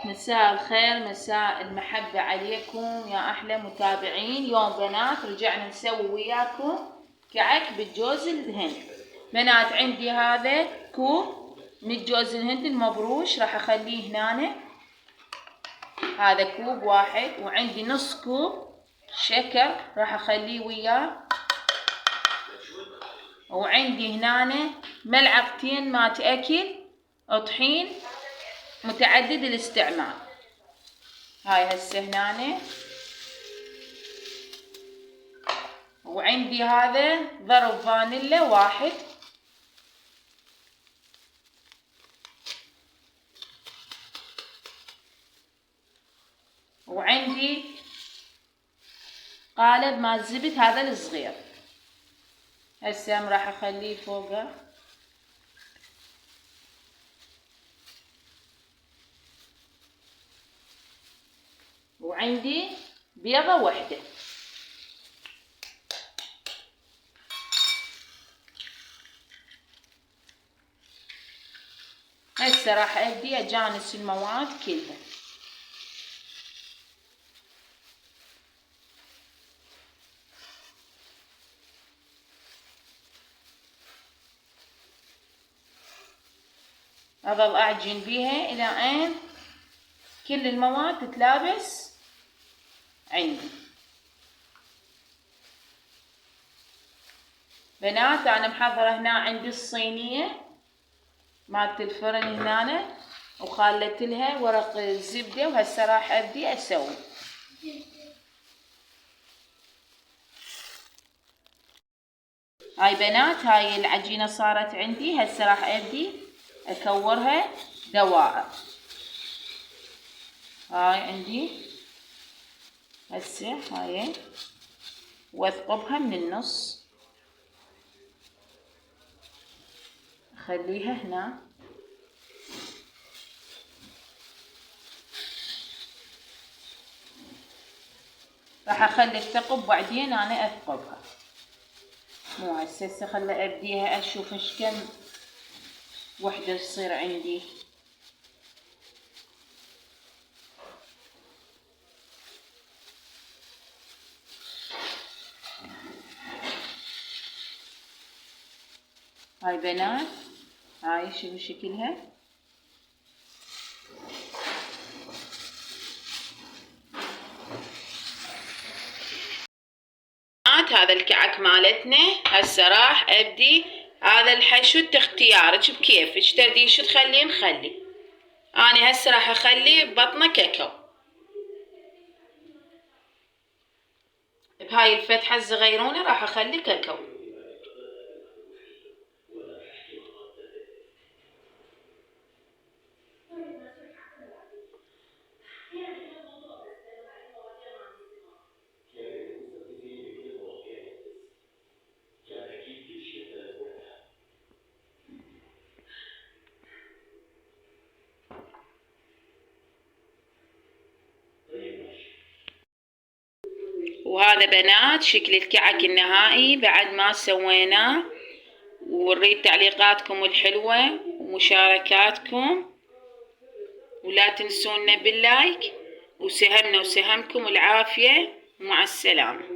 مساء الخير، مساء المحبة عليكم يا أحلى متابعين. يوم بنات رجعنا نسوي وياكم كعك بالجوز الهند. بنات عندي هذا كوب من الجوز الهند المبروش، راح أخليه هنا. هذا كوب واحد، وعندي نص كوب شكر راح أخليه وياه، وعندي هنا ملعقتين مات أكل طحين متعدد الاستعمال. هاي هسه هنا، وعندي هذا ضرب فانيلا واحد، وعندي قالب مال زبد هذا الصغير، هسه راح اخليه فوقه. وعندي بيضة واحدة. هسه راح ابدي اجانس المواد كلها. اظل اعجن بيها الى ان كل المواد تتلابس عندي. بنات انا محضرة هنا عندي الصينية مالت الفرن هنا، وخلت لها ورق الزبدة، وهسه راح ابدي اسوي. هاي بنات هاي العجينة صارت عندي، هسه راح ابدي اكورها دوائر. هاي عندي هسه هاي، واثقبها من النص، اخليها هنا. راح اخلي الثقب بعدين انا اثقبها، مو هسه خلي ابديها اشوف ايش كم وحدة تصير عندي. هاي بنات هاي شوفوا شكلها. هذا الكعك مالتنا. هسه راح ابدي هذا الحشو اختيارك بكيفك، تردين شو تخلين خلي. انا هسه راح اخلي بطنه كاكاو بهاي الفتحة الصغيرونة، راح اخلي كاكاو. وهذا بنات شكل الكعك النهائي بعد ما سويناه، ونريد تعليقاتكم الحلوة ومشاركاتكم، ولا تنسونا باللايك، وسهمنا وسهمكم العافية، ومع السلامة.